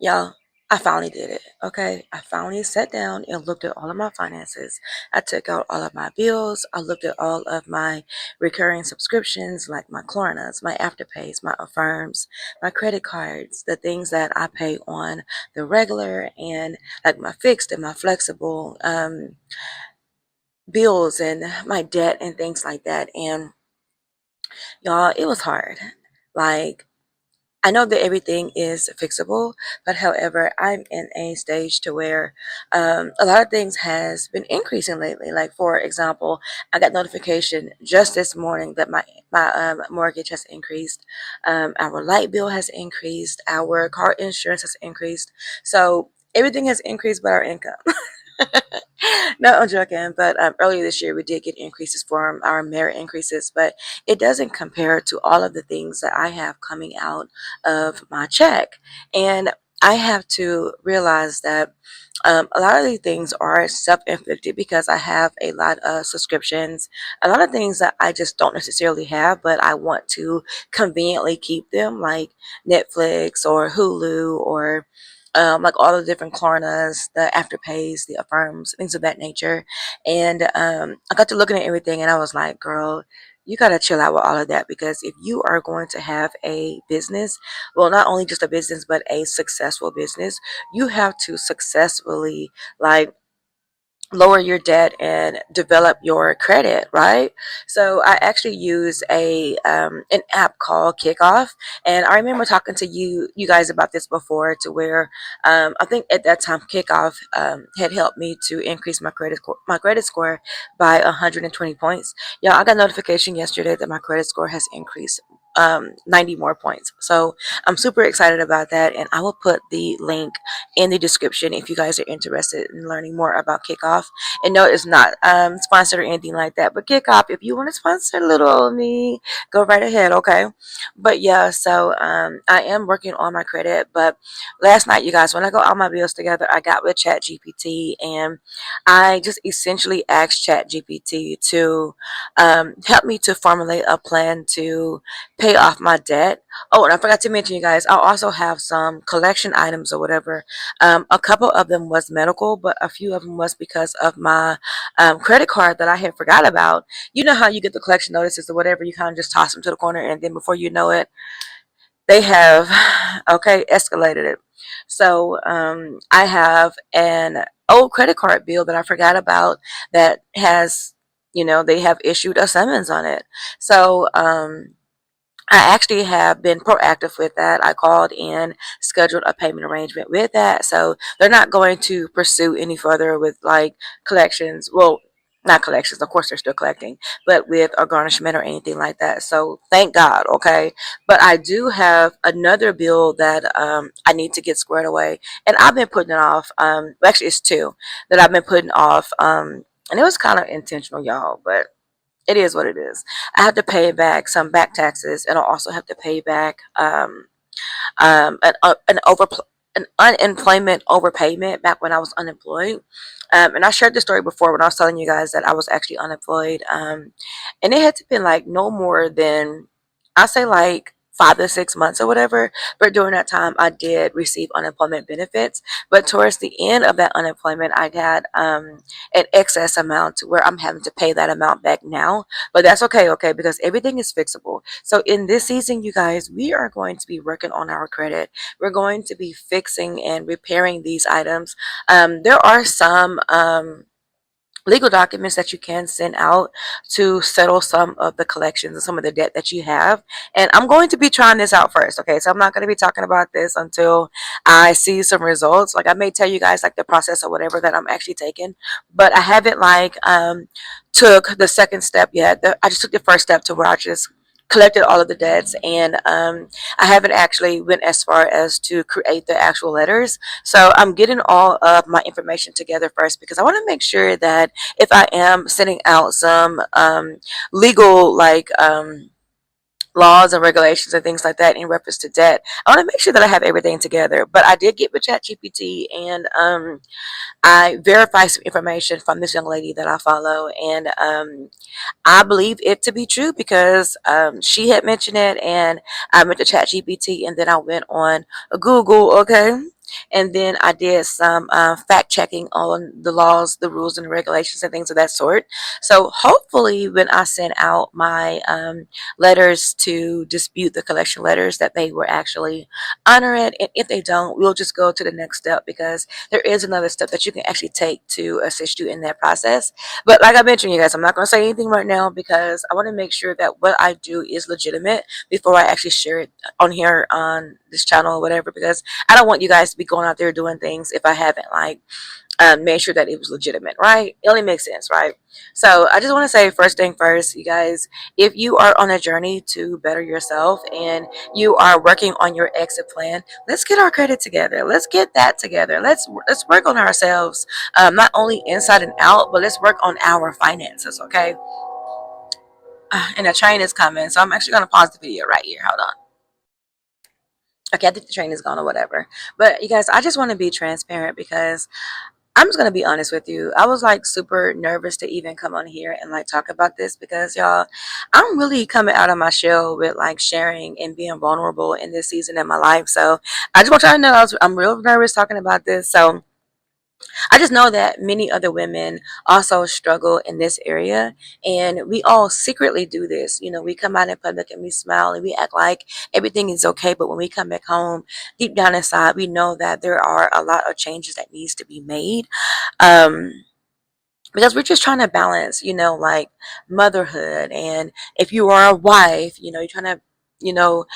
Y'all, I finally did it. Okay. I finally sat down and looked at all of my finances. I took out all of my bills. I looked at all of my recurring subscriptions, like my Klarnas, my Afterpays, my Affirms, my credit cards, the things that I pay on the regular, and like my fixed and my flexible bills and my debt and things like that. And y'all, it was hard. Like, I know that everything is fixable, but however, I'm in a stage to where a lot of things has been increasing lately. Like, for example, I got notification just this morning that my mortgage has increased, our light bill has increased, our car insurance has increased. So everything has increased but our income. No, I'm joking. But earlier this year, we did get increases for our merit increases, but it doesn't compare to all of the things that I have coming out of my check. And I have to realize that a lot of these things are self-inflicted because I have a lot of subscriptions, a lot of things that I just don't necessarily have, but I want to conveniently keep them, like Netflix or Hulu or like all the different Klarnas, the Afterpays, the Affirms, things of that nature. And I got to looking at everything and I was like, girl, you got to chill out with all of that, because if you are going to have a business, well, not only just a business, but a successful business, you have to successfully, like, lower your debt and develop your credit, right? So I actually use a an app called Kickoff, and I remember talking to you guys about this before, to where I think at that time Kickoff had helped me to increase my credit score by 120 points. Yeah, I got notification yesterday that my credit score has increased 90 more points. So I'm super excited about that, and I will put the link in the description if you guys are interested in learning more about Kickoff. And no, it's not sponsored or anything like that. But Kickoff, if you want to sponsor little old me, go right ahead, okay? But yeah, so I am working on my credit. But last night, you guys, when I got all my bills together, I got with ChatGPT, and I just essentially asked ChatGPT to help me to formulate a plan to pay off my debt. Oh, and I forgot to mention, you guys, I also have some collection items or whatever. A couple of them was medical, but a few of them was because of my credit card that I had forgot about. You know how you get the collection notices or whatever, you kind of just toss them to the corner, and then before you know it, they have, okay, escalated it. So I have an old credit card bill that I forgot about that has, they have issued a summons on it. So I actually have been proactive with that. I called in, scheduled a payment arrangement with that. So they're not going to pursue any further with, like, collections. Well, not collections, of course they're still collecting, but with a garnishment or anything like that. So thank God, okay? But I do have another bill that I need to get squared away. And I've been putting it off. Actually, it's two that I've been putting off. And it was kind of intentional, y'all, but it is what it is. I have to pay back some back taxes, and I'll also have to pay back an unemployment overpayment back when I was unemployed. And I shared the story before when I was telling you guys that I was actually unemployed. And it had to been like no more than, I say, like 5 to 6 months or whatever. But during that time, I did receive unemployment benefits. But towards the end of that unemployment, I got an excess amount to where I'm having to pay that amount back now. But that's okay, okay, because everything is fixable. So in this season, you guys, we are going to be working on our credit. We're going to be fixing and repairing these items. There are some legal documents that you can send out to settle some of the collections and some of the debt that you have. And I'm going to be trying this out first, okay? So I'm not going to be talking about this until I see some results. Like, I may tell you guys, like, the process or whatever that I'm actually taking, but I haven't, like, took the second step yet. I just took the first step to where I just collected all of the debts, and I haven't actually went as far as to create the actual letters. So I'm getting all of my information together first, because I want to make sure that if I am sending out some legal, like, laws and regulations and things like that in reference to debt, I want to make sure that I have everything together. But I did get with ChatGPT, and I verified some information from this young lady that I follow, and I believe it to be true because she had mentioned it, and I went to ChatGPT, and then I went on Google, okay? And then I did some fact checking on the laws, the rules, and the regulations and things of that sort. So hopefully, when I send out my letters to dispute the collection letters, that they will actually honor it. And if they don't, we'll just go to the next step, because there is another step that you can actually take to assist you in that process. But like I mentioned, you guys, I'm not going to say anything right now because I want to make sure that what I do is legitimate before I actually share it on here on this channel or whatever, because I don't want you guys to be going out there doing things if I haven't like made sure that it was legitimate, right? It only makes sense, right? So I just want to say, first thing first, you guys, if you are on a journey to better yourself and you are working on your exit plan, let's get our credit together. Let's get that together. Let's work on ourselves, not only inside and out, but let's work on our finances, okay? And the train is coming, so I'm actually going to pause the video right here. Hold on. Okay, I think the train is gone or whatever. But you guys, I just want to be transparent because I'm just gonna be honest with you. I was like super nervous to even come on here and like talk about this, because y'all, I'm really coming out of my shell with like sharing and being vulnerable in this season in my life. So I just want y'all to know I'm real nervous talking about this. So I just know that many other women also struggle in this area, and we all secretly do this. You know, we come out in public and we smile and we act like everything is okay, but when we come back home, deep down inside, we know that there are a lot of changes that needs to be made. Um, because we're just trying to balance, like motherhood, and if you are a wife, you're trying to, you know,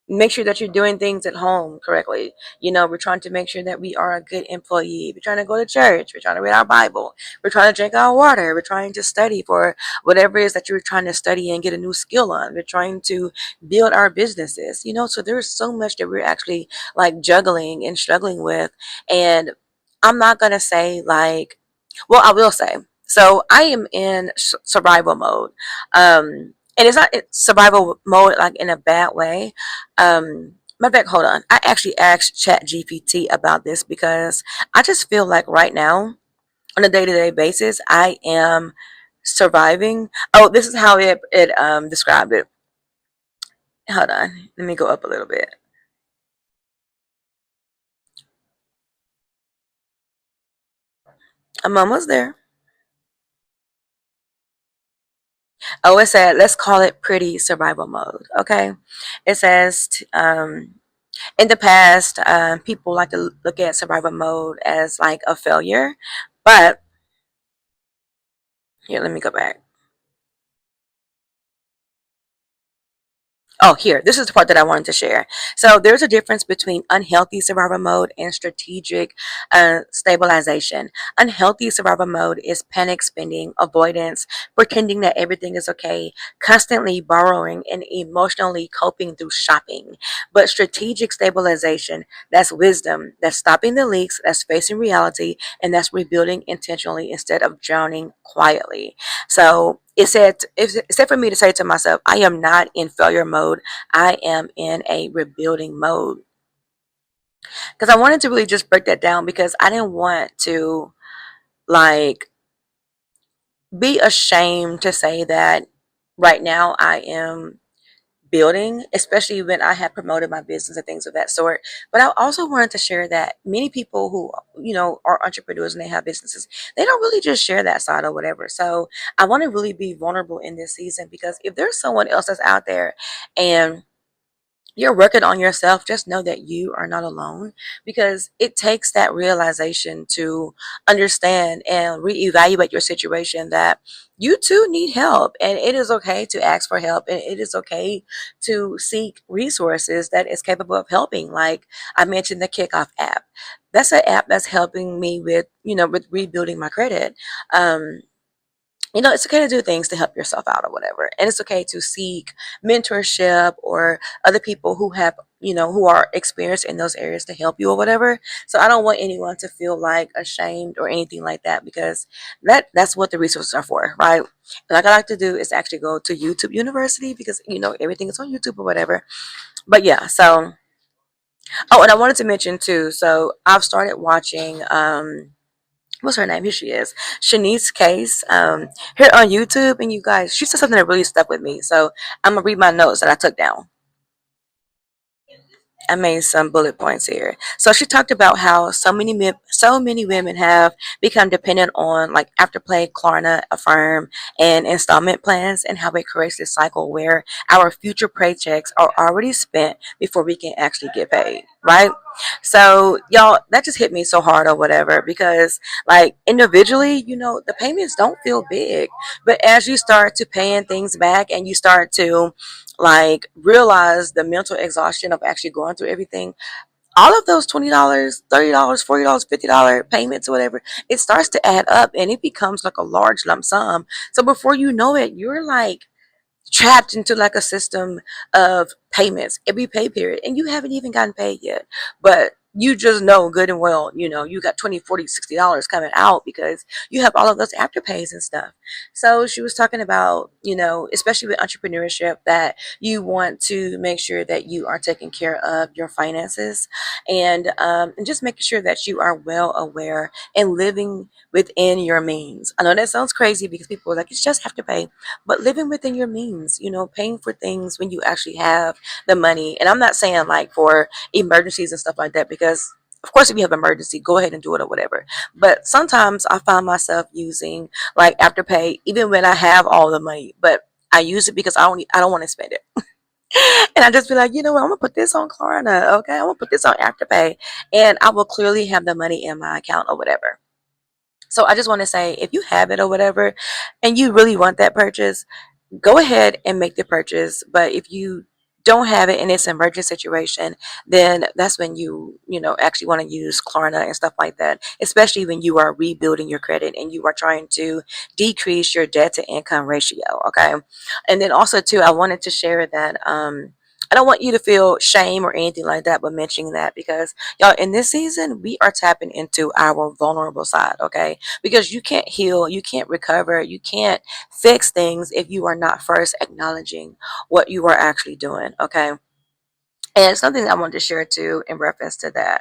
make sure that you're doing things at home correctly. We're trying to make sure that we are a good employee. We're trying to go to church. We're trying to read our Bible. We're trying to drink our water. We're trying to study for whatever it is that you're trying to study and get a new skill on. We're trying to build our businesses, so there's so much that we're actually like juggling and struggling with. And I'm not going to say like, well, I will say, so I am in survival mode. And it's not survival mode like in a bad way. My back, hold on. I actually asked Chat GPT about this because I just feel like right now, on a day-to-day basis, I am surviving. Oh, this is how it described it. Hold on. Let me go up a little bit. I'm almost there. Oh, it said, let's call it pretty survival mode. Okay. It says, in the past, people like to look at survival mode as like a failure, but here, let me go back. Oh, here, this is the part that I wanted to share. So there's a difference between unhealthy survival mode and strategic stabilization. Unhealthy survival mode is panic spending, avoidance, pretending that everything is okay, constantly borrowing, and emotionally coping through shopping. But strategic stabilization, that's wisdom, that's stopping the leaks, that's facing reality, and that's rebuilding intentionally instead of drowning quietly. So it said for me to say to myself, I am not in failure mode. I am in a rebuilding mode. Because I wanted to really just break that down, because I didn't want to like be ashamed to say that right now I am building, especially when I have promoted my business and things of that sort. But I also wanted to share that many people who, are entrepreneurs and they have businesses, they don't really just share that side or whatever. So I want to really be vulnerable in this season, because if there's someone else that's out there and you're working on yourself, just know that you are not alone, because it takes that realization to understand and reevaluate your situation, that you too need help, and it is okay to ask for help, and it is okay to seek resources that is capable of helping. Like I mentioned, the Kickoff app. That's an app that's helping me with, with rebuilding my credit. Um, it's okay to do things to help yourself out or whatever. And it's okay to seek mentorship or other people who have, who are experienced in those areas to help you or whatever. So I don't want anyone to feel like ashamed or anything like that, because that's what the resources are for, right? And like I like to do is actually go to YouTube University, because, everything is on YouTube or whatever. But yeah, so, oh, and I wanted to mention too, so I've started watching, what's her name? Here she is, Shanice Case, here on YouTube. And you guys, she said something that really stuck with me. So I'm gonna read my notes that I took down. I made some bullet points here. So she talked about how so many women have become dependent on like Afterpay, Klarna, Affirm, and installment plans, and how it creates this cycle where our future paychecks are already spent before we can actually get paid, right? So y'all, that just hit me so hard or whatever because like individually, the payments don't feel big, but as you start to paying things back and you start to like realize the mental exhaustion of actually going through everything, all of those $20, $30, $40, $50 payments or whatever, it starts to add up and it becomes like a large lump sum. So before you know it, you're like trapped into like a system of payments every pay period and you haven't even gotten paid yet, but you just know good and well, you got 20, 40, $60 coming out because you have all of those afterpays and stuff. So she was talking about, especially with entrepreneurship, that you want to make sure that you are taking care of your finances, and just making sure that you are well aware and living within your means. I know that sounds crazy because people are like, it's just Afterpay, but living within your means, paying for things when you actually have the money. And I'm not saying like for emergencies and stuff like that, because of course, if you have an emergency, go ahead and do it or whatever. But sometimes I find myself using like Afterpay, even when I have all the money, but I use it because I don't want to spend it. And I just be like, you know what, I'm gonna put this on Klarna, okay? I'm gonna put this on Afterpay, and I will clearly have the money in my account or whatever. So I just want to say, if you have it or whatever, and you really want that purchase, go ahead and make the purchase. But if you don't have it and it's an emergent situation, then that's when you actually want to use Klarna and stuff like that, especially when you are rebuilding your credit and you are trying to decrease your debt to income ratio. Okay. And then also too, I wanted to share that I don't want you to feel shame or anything like that, but mentioning that because y'all, in this season, we are tapping into our vulnerable side, okay? Because you can't heal, you can't recover, you can't fix things if you are not first acknowledging what you are actually doing, okay? And something I wanted to share too in reference to that.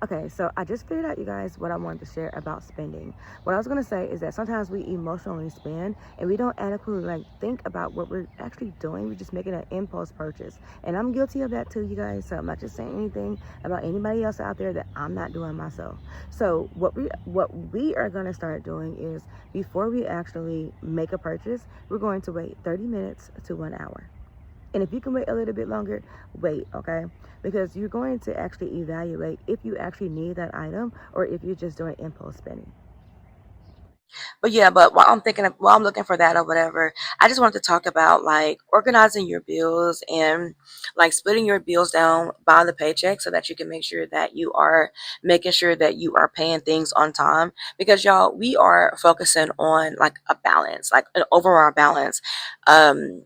Okay, so I just figured out, you guys, what I wanted to share about spending. What I was going to say is that sometimes we emotionally spend and we don't adequately like think about what we're actually doing. We're just making an impulse purchase. And I'm guilty of that too, you guys. So I'm not just saying anything about anybody else out there that I'm not doing myself. So what we are going to start doing is before we actually make a purchase, we're going to wait 30 minutes to 1 hour. And if you can wait a little bit longer, wait, okay? Because you're going to actually evaluate if you actually need that item or if you're just doing impulse spending. But yeah, but while I'm looking for that or whatever, I just wanted to talk about like organizing your bills and like splitting your bills down by the paycheck so that you can make sure that you are making sure that you are paying things on time. Because y'all, we are focusing on like a balance, like an overall balance. Um,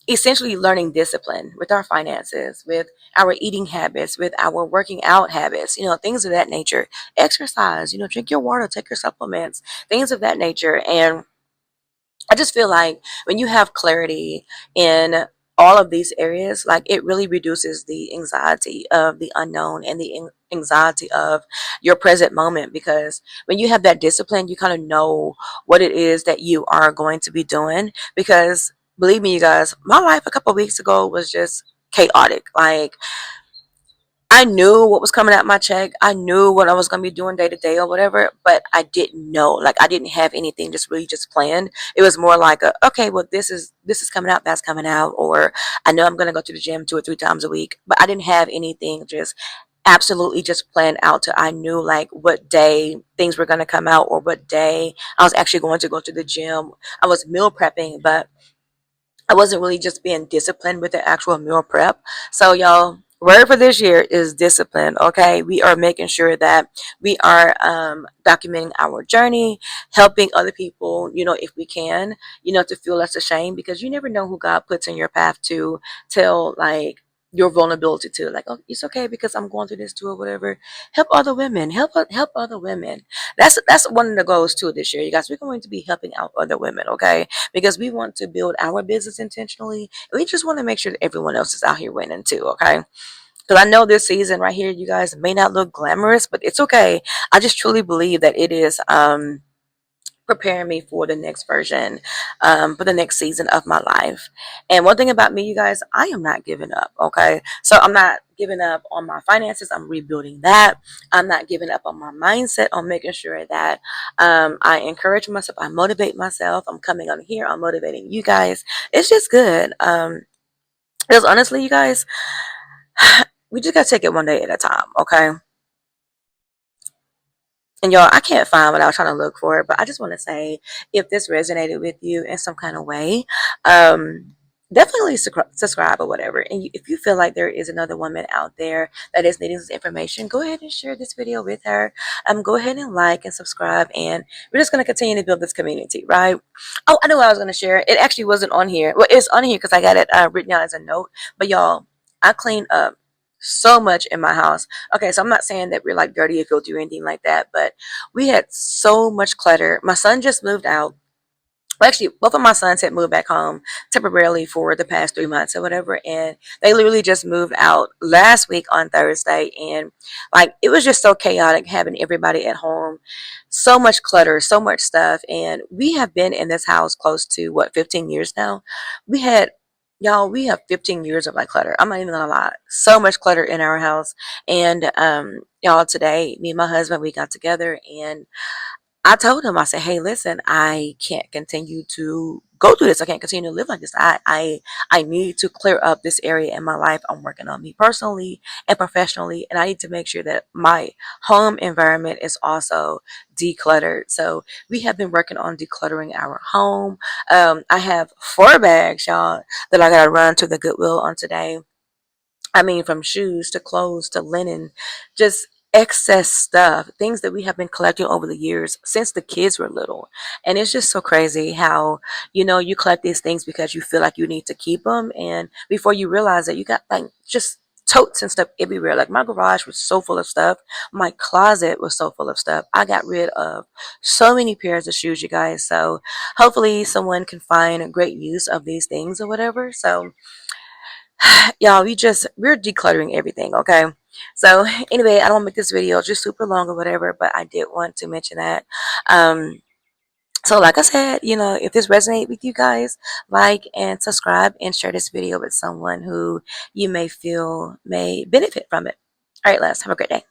Essentially learning discipline with our finances, with our eating habits, with our working out habits, things of that nature. Exercise, drink your water, take your supplements, things of that nature. And I just feel like when you have clarity in all of these areas, like it really reduces the anxiety of the unknown and the anxiety of your present moment. Because when you have that discipline, you kind of know what it is that you are going to be doing. Because believe me, you guys, my life a couple of weeks ago was just chaotic. Like I knew what was coming out my check. I knew what I was going to be doing day to day or whatever, but I didn't know. Like I didn't have anything just really just planned. It was more like okay, well this is coming out, that's coming out, or I know I'm going to go to the gym 2 or 3 times a week, but I didn't have anything just absolutely just planned out to I knew like what day things were going to come out or what day I was actually going to go to the gym. I was meal prepping, but I wasn't really just being disciplined with the actual meal prep. So y'all, word for this year is discipline. Okay, we are making sure that we are documenting our journey, helping other people, if we can, to feel less ashamed, because you never know who God puts in your path to tell like your vulnerability to, like, oh, it's okay because I'm going through this too or whatever. Help other women, help other women. That's one of the goals too this year, you guys. We're going to be helping out other women, okay? Because we want to build our business intentionally. We just want to make sure that everyone else is out here winning too, okay? Because I know this season right here, you guys, may not look glamorous, but it's okay. I just truly believe that it is preparing me for the next version, for the next season of my life. And one thing about me, you guys, I am not giving up. Okay, so I'm not giving up on my finances. I'm rebuilding that. I'm not giving up on my mindset, on making sure that I encourage myself, I motivate myself. I'm coming on here, I'm motivating you guys. It's just good. Because honestly, you guys, we just gotta take it one day at a time. Okay. And y'all, I can't find what I was trying to look for, but I just want to say, if this resonated with you in some kind of way, um, definitely subscribe or whatever. And if you feel like there is another woman out there that is needing this information, go ahead and share this video with her. Go ahead and like and subscribe, and we're just going to continue to build this community, right? Oh, I know what I was going to share. It actually wasn't on here. Well, it's on here because I got it written down as a note. But y'all, I cleaned up so much in my house. Okay, so I'm not saying that we're like dirty or filthy or anything like that, but we had so much clutter. My son just moved out. Well, actually, both of my sons had moved back home temporarily for the past 3 months or whatever, and they literally just moved out last week on Thursday, and like it was just so chaotic having everybody at home, so much clutter, so much stuff, and we have been in this house close to what, 15 years now. We had Y'all, we have 15 years of like clutter. I'm not even gonna lie. So much clutter in our house. And y'all, today, me and my husband, we got together and I told him, I said, hey, listen, I can't continue to go through this. I can't continue to live like this. I need to clear up this area in my life. I'm working on me personally and professionally, and I need to make sure that my home environment is also decluttered. So we have been working on decluttering our home. I have 4 bags, y'all, that I got to run to the Goodwill on today. I mean, from shoes to clothes to linen, just excess stuff, things that we have been collecting over the years since the kids were little. And it's just so crazy how, you collect these things because you feel like you need to keep them. And before you realize that, you got like just totes and stuff everywhere. Like my garage was so full of stuff. My closet was so full of stuff. I got rid of so many pairs of shoes, you guys. So hopefully someone can find a great use of these things or whatever. So y'all, we're decluttering everything. Okay, so anyway, I don't make this video just super long or whatever, but I did want to mention that. So like I said, if this resonates with you guys, like and subscribe and share this video with someone who you may feel may benefit from it. All right, let's have a great day.